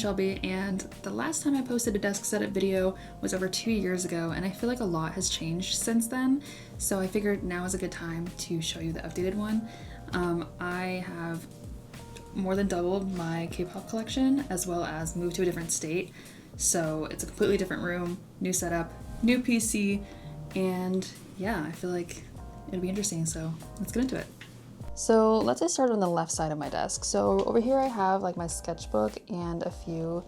Shelby, and the last time I posted a desk setup video was over 2 years ago, and I feel like a lot has changed since then, so I figured now is a good time to show you the updated one. I have more than doubled my K-pop collection, as well as moved to a different state, so it's a completely different room, new setup, new PC, and yeah, I feel like it'll be interesting, so let's get into it. So let's just start on the left side of my desk. So over here I have like my sketchbook and a few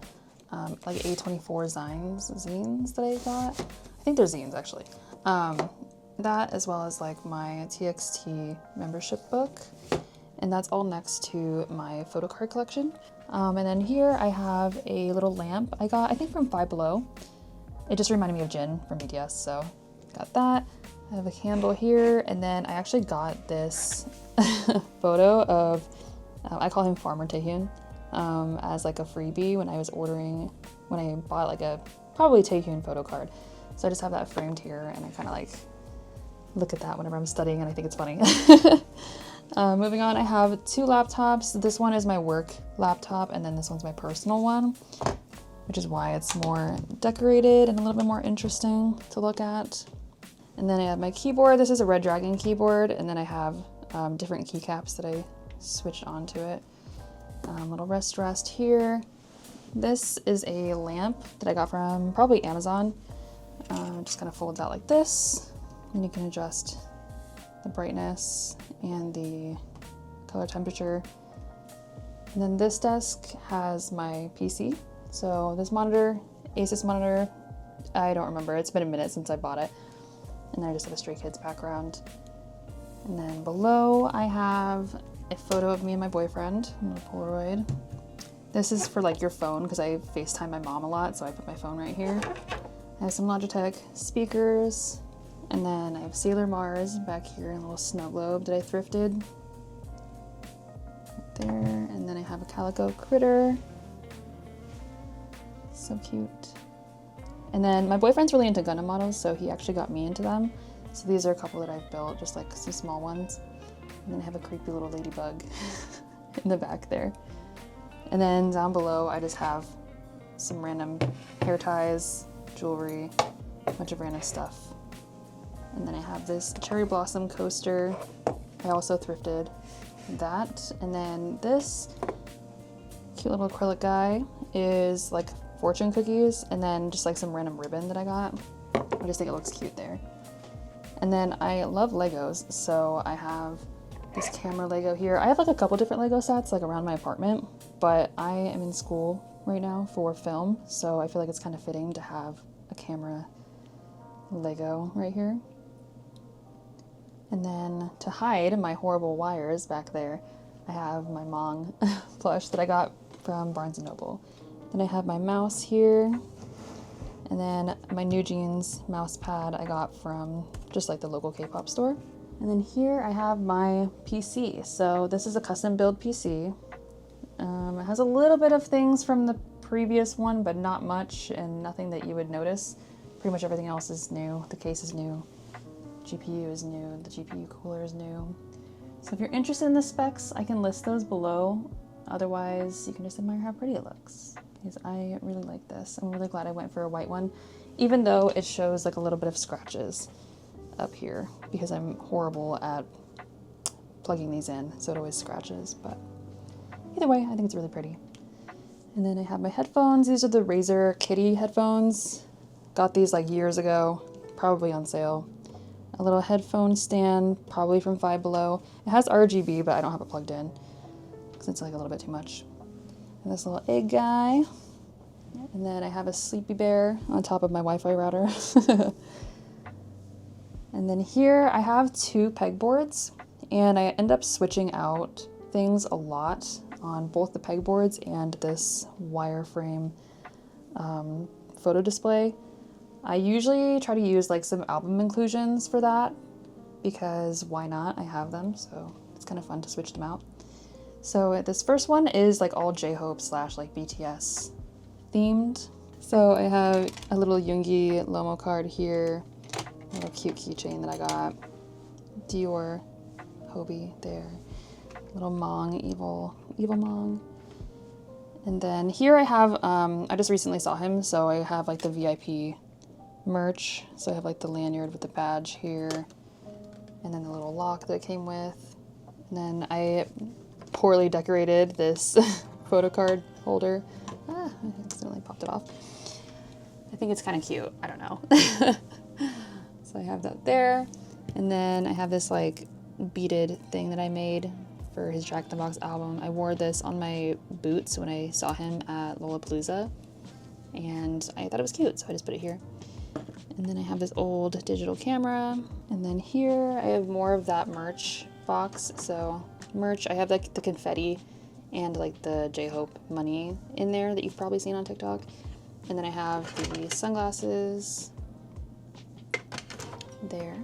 like A24 zines that I got. I think they're zines actually. That as well as like my TXT membership book. And that's all next to my photocard collection. And then here I have a little lamp I got, I think from Five Below. It just reminded me of Jin from BTS, so got that. I have a candle here, and then I actually got this photo of, I call him Farmer Taehyun, as like a freebie when I bought like a probably Taehyun photo card. So I just have that framed here, and I kind of like look at that whenever I'm studying, and I think it's funny. Moving on, I have two laptops. This one is my work laptop, and then this one's my personal one, which is why it's more decorated and a little bit more interesting to look at. And then I have my keyboard. This is a Red Dragon keyboard, and then I have different keycaps that I switched onto it. Little rest here. This is a lamp that I got from probably Amazon. Just kind of folds out like this, and you can adjust the brightness and the color temperature. And then this desk has my PC. So this monitor, Asus monitor, I don't remember. It's been a minute since I bought it. And then I just have a Stray Kids background. And then below I have a photo of me and my boyfriend, a little Polaroid. This is for like your phone, because I FaceTime my mom a lot, so I put my phone right here. I have some Logitech speakers, and then I have Sailor Mars back here and a little snow globe that I thrifted. Right there, and then I have a Calico Critter. So cute. And then my boyfriend's really into Gundam models, so he actually got me into them. So these are a couple that I've built, just like some small ones. And then I have a creepy little ladybug in the back there. And then down below, I just have some random hair ties, jewelry, a bunch of random stuff. And then I have this cherry blossom coaster. I also thrifted that. And then this cute little acrylic guy is like fortune cookies, and then just like some random ribbon that I got. I just think it looks cute there. And then I love Legos, so I have this camera Lego here. I have like a couple different Lego sets like around my apartment, but I am in school right now for film, so I feel like it's kind of fitting to have a camera Lego right here. And then to hide my horrible wires back there, I have my Mong plush that I got from Barnes & Noble. Then I have my mouse here, and then my New Jeans mouse pad I got from just like the local K-pop store. And then here I have my PC. So this is a custom build PC. It has a little bit of things from the previous one, but not much, and nothing that you would notice. Pretty much everything else is new. The case is new, GPU is new, the GPU cooler is new. So if you're interested in the specs, I can list those below. Otherwise, you can just admire how pretty it looks, because I really like this. I'm really glad I went for a white one, even though it shows like a little bit of scratches up here, because I'm horrible at plugging these in, so it always scratches, but either way, I think it's really pretty. And then I have my headphones. These are the Razer Kitty headphones. Got these like years ago, probably on sale. A little headphone stand, probably from Five Below. It has RGB, but I don't have it plugged in, because it's like a little bit too much. And this little egg guy. And then I have a sleepy bear on top of my Wi-Fi router. And then here I have two pegboards, and I end up switching out things a lot on both the pegboards and this wireframe photo display. I usually try to use like some album inclusions for that, because why not? I have them, so it's kind of fun to switch them out. So this first one is like all J-Hope / like BTS themed. So I have a little Yoongi Lomo card here, a little cute keychain that I got, Dior Hobie there, little Mong, evil Mong. And then here I have, I just recently saw him, so I have like the VIP merch. So I have like the lanyard with the badge here, and then the little lock that it came with. And then I poorly decorated this photo card holder. I accidentally popped it off. I think it's kind of cute, I don't know. So I have that there. And then I have this like beaded thing that I made for his Jack in the Box album. I wore this on my boots when I saw him at Lollapalooza, and I thought it was cute, so I just put it here. And then I have this old digital camera, and then here I have more of that merch box. So merch, I have like the confetti and like the J-Hope money in there that you've probably seen on TikTok. And then I have the sunglasses there.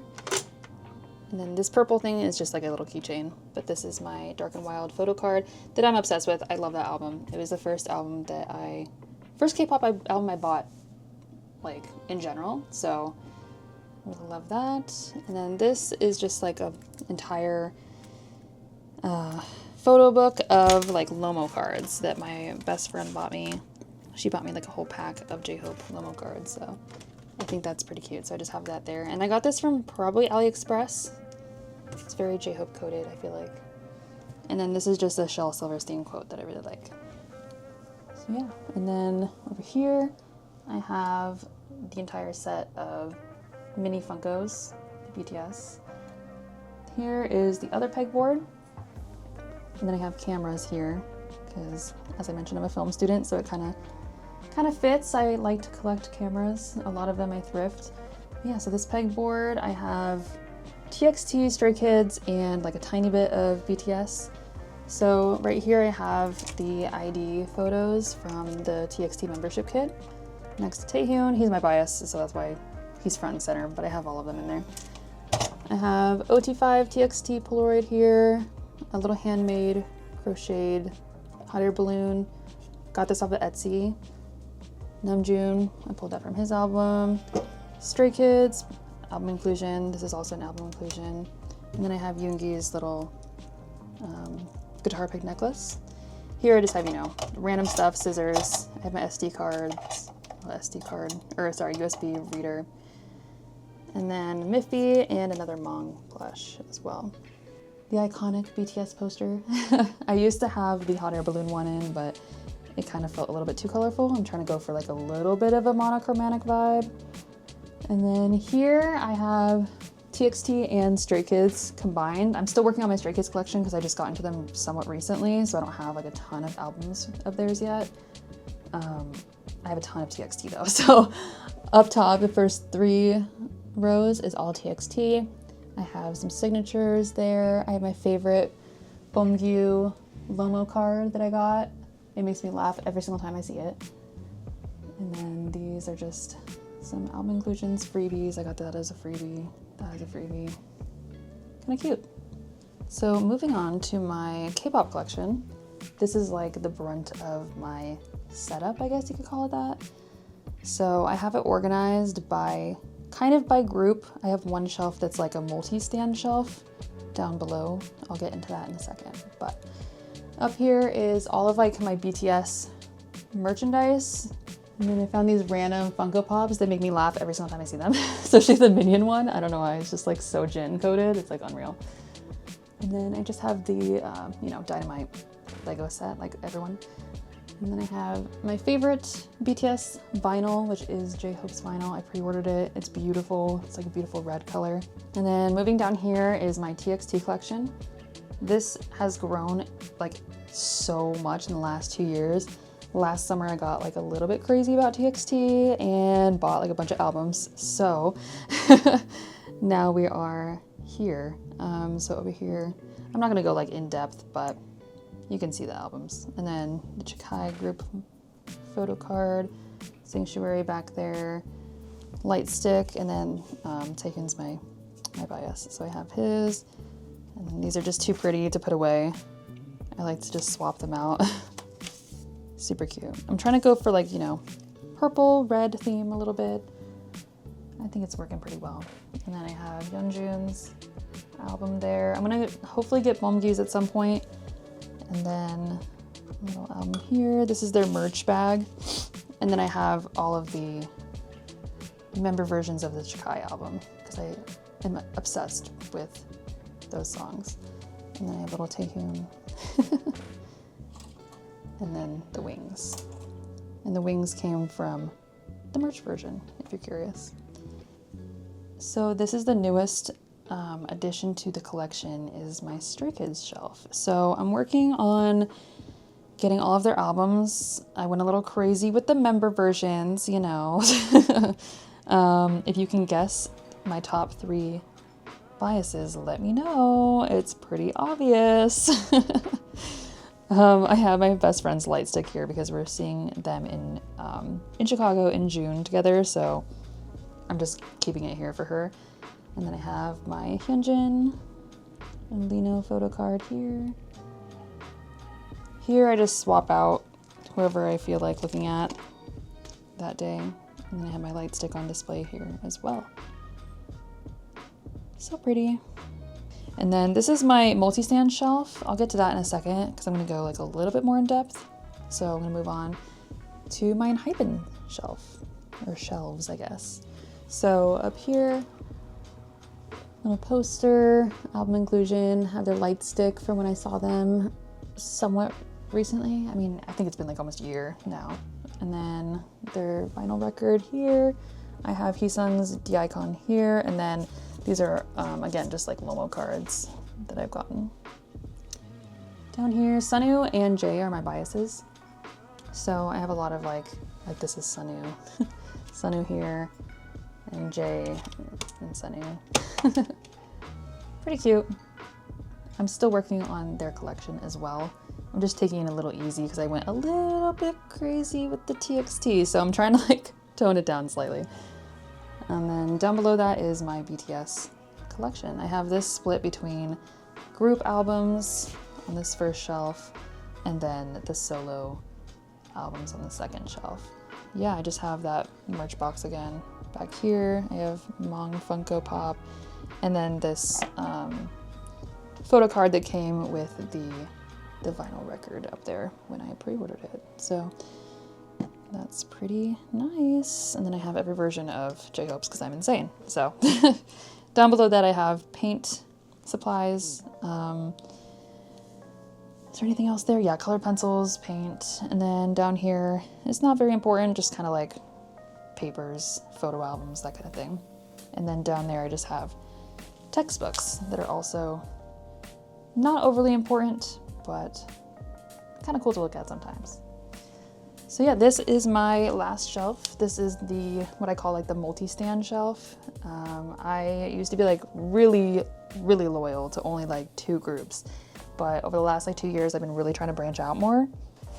And then this purple thing is just like a little keychain, but this is my Dark and Wild photo card that I'm obsessed with. I love that album. It was the first K-pop album I bought, like, in general, so I really love that. And then this is just like a entire photo book of like Lomo cards that my best friend bought me. She bought me like a whole pack of J-Hope Lomo cards, so I think that's pretty cute, so I just have that there. And I got this from probably AliExpress. It's very J-Hope coded, I feel like. And then this is just a Shel Silverstein quote that I really like. So yeah, and then over here I have the entire set of mini Funkos, the BTS. Here is the other pegboard. And then I have cameras here, because as I mentioned, I'm a film student, so it kind of fits. I like to collect cameras. A lot of them I thrift. But yeah, so this pegboard, I have TXT, Stray Kids, and like a tiny bit of BTS. So right here I have the ID photos from the TXT membership kit. Next to Taehyun, he's my bias, so that's why he's front and center, but I have all of them in there. I have OT5 TXT Polaroid here, a little handmade crocheted hot air balloon. Got this off of Etsy. Namjoon, I pulled that from his album. Stray Kids, album inclusion. This is also an album inclusion. And then I have Yoongi's little guitar pick necklace. Here I just have, you know, random stuff, scissors. I have my SD cards, USB reader. And then Miffy and another Mong plush as well. The iconic BTS poster. I used to have the hot air balloon one in, but it kind of felt a little bit too colorful. I'm trying to go for like a little bit of a monochromatic vibe. And then here I have TXT and Stray Kids combined. I'm still working on my Stray Kids collection because I just got into them somewhat recently, so I don't have like a ton of albums of theirs yet. I have a ton of TXT though. So up top, the first 3 rows is all TXT. I have some signatures there. I have my favorite Beomgyu Lomo card that I got. It makes me laugh every single time I see it. And then these are just some album inclusions, freebies. I got that as a freebie, that as a freebie. Kind of cute. So moving on to my K-pop collection. This is like the brunt of my setup, I guess you could call it that. So I have it organized by group. I have one shelf that's like a multi-stand shelf down below. I'll get into that in a second. But up here is all of like my BTS merchandise. And then I found these random Funko Pops that make me laugh every single time I see them. Especially the Minion one. I don't know why, it's just like so Jin coded. It's like unreal. And then I just have the, Dynamite Lego set, like everyone. And then I have my favorite BTS vinyl, which is J-Hope's vinyl. I pre-ordered it. It's beautiful. It's like a beautiful red color. And then moving down here is my TXT collection. This has grown like so much in the last 2 years. Last summer I got like a little bit crazy about TXT and bought like a bunch of albums. So now we are here. So over here, I'm not gonna go like in depth, but you can see the albums. And then the Chikai group photo card, Sanctuary back there, Light Stick, and then Taehyun's my bias. So I have his, and then these are just too pretty to put away. I like to just swap them out. Super cute. I'm trying to go for like, purple, red theme a little bit. I think it's working pretty well. And then I have Yeonjun's album there. I'm gonna hopefully get Beomgyu's at some point. And then Little album here. This is their merch bag. And then I have all of the member versions of the Chikai album because I am obsessed with those songs. And then I have little Taehyun. And then the wings. And the wings came from the merch version, if you're curious. So this is the newest addition to the collection is my Stray Kids shelf. So I'm working on getting all of their albums. I went a little crazy with the member versions, you know. If you can guess my top 3 biases, let me know. It's pretty obvious. I have my best friend's light stick here because we're seeing them in Chicago in June together, so I'm just keeping it here for her. And then I have my Hyunjin and Lino photo card here. Here I just swap out whoever I feel like looking at that day. And then I have my light stick on display here as well. So pretty. And then this is my multi-stand shelf. I'll get to that in a second because I'm gonna go like a little bit more in depth. So I'm gonna move on to my Enhypen shelf, or shelves, I guess. So up here, little poster, album inclusion, have their light stick from when I saw them somewhat recently. I mean, I think it's been like almost a year now. And then their vinyl record here. I have Heesung's D-Icon here, and then these are, again, just like Momo cards that I've gotten. Down here, Sunwoo and Jay are my biases. So I have a lot of like this is Sunwoo. Sunwoo here, and Jay and Sunwoo. Pretty cute. I'm still working on their collection as well. I'm just taking it a little easy because I went a little bit crazy with the TXT, so I'm trying to like tone it down slightly. And then down below that is my BTS collection. I have this split between group albums on this first shelf and then the solo albums on the second shelf. Yeah, I just have that merch box again. Back here, I have Mong Funko Pop, and then this photo card that came with the vinyl record up there when I pre-ordered it. So that's pretty nice. And then I have every version of J-Hope's because I'm insane. So down below that I have paint supplies. Is there anything else there? Yeah, colored pencils, paint. And then down here, it's not very important, just kind of like papers, photo albums, that kind of thing. And then down there I just have textbooks that are also not overly important, but kind of cool to look at sometimes. So yeah, this is my last shelf. This is what I call like the multi-stand shelf. I used to be like really loyal to only like 2 groups, but over the last like 2 years, I've been really trying to branch out more.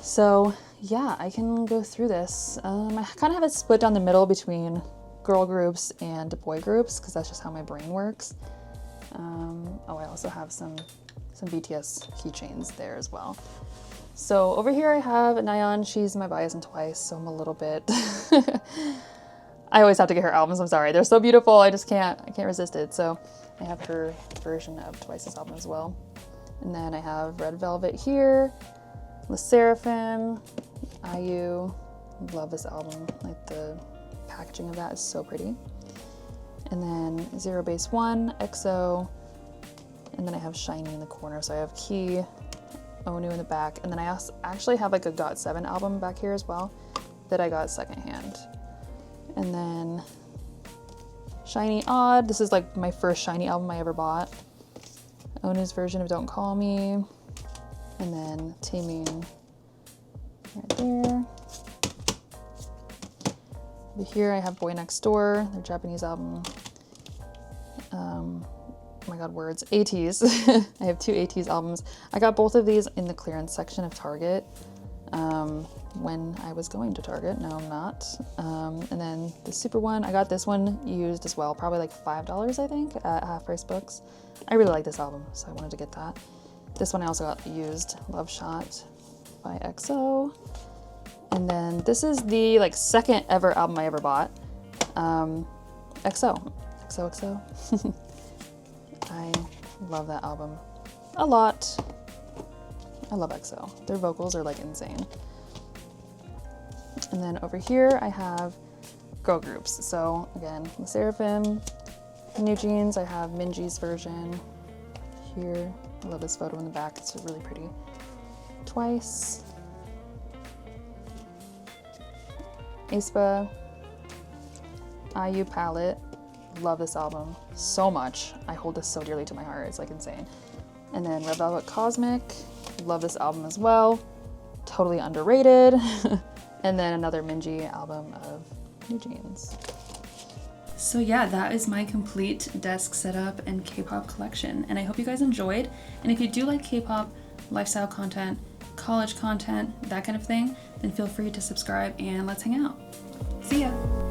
So yeah, I can go through this. I kind of have it split down the middle between girl groups and boy groups because that's just how my brain works. Oh, I also have some BTS keychains there as well. So over here I have Nayeon. She's my bias in Twice, so I'm a little bit I always have to get her albums, I'm sorry. They're so beautiful, I can't resist it. So I have her version of Twice's album as well. And then I have Red Velvet here, Le Sserafim, IU. Love this album, like the packaging of that is so pretty. And then Zero Base One, EXO, and then I have Shiny in the corner. So I have Key, Onu in the back, and then I also actually have like a GOT7 album back here as well that I got secondhand. And then Shiny Odd, this is like my first Shiny album I ever bought. Onu's version of Don't Call Me, and then Taemin right there. Over here I have Boy Next Door, their Japanese album. Oh my god, words. ATEEZ. I have 2 ATEEZ albums. I got both of these in the clearance section of Target when I was going to Target. No, I'm not. And then the Super one, I got this one used as well, probably like $5, I think, at Half Price Books. I really like this album, so I wanted to get that. This one I also got used, Love Shot by EXO. And then this is the like second ever album I ever bought. EXO. I love that album a lot. I love EXO. Their vocals are like insane. And then over here I have girl groups. So again, the Seraphim, New Jeans. I have Minji's version here. I love this photo in the back. It's really pretty. Twice. aespa, IU palette. Love this album so much. I hold this so dearly to my heart. It's like insane. And then Red Velvet Cosmic. Love this album as well. Totally underrated. And then another Minji album of New Jeans. So yeah, that is my complete desk setup and K-pop collection. And I hope you guys enjoyed. And if you do like K-pop, lifestyle content, college content, that kind of thing, then feel free to subscribe and let's hang out. See ya!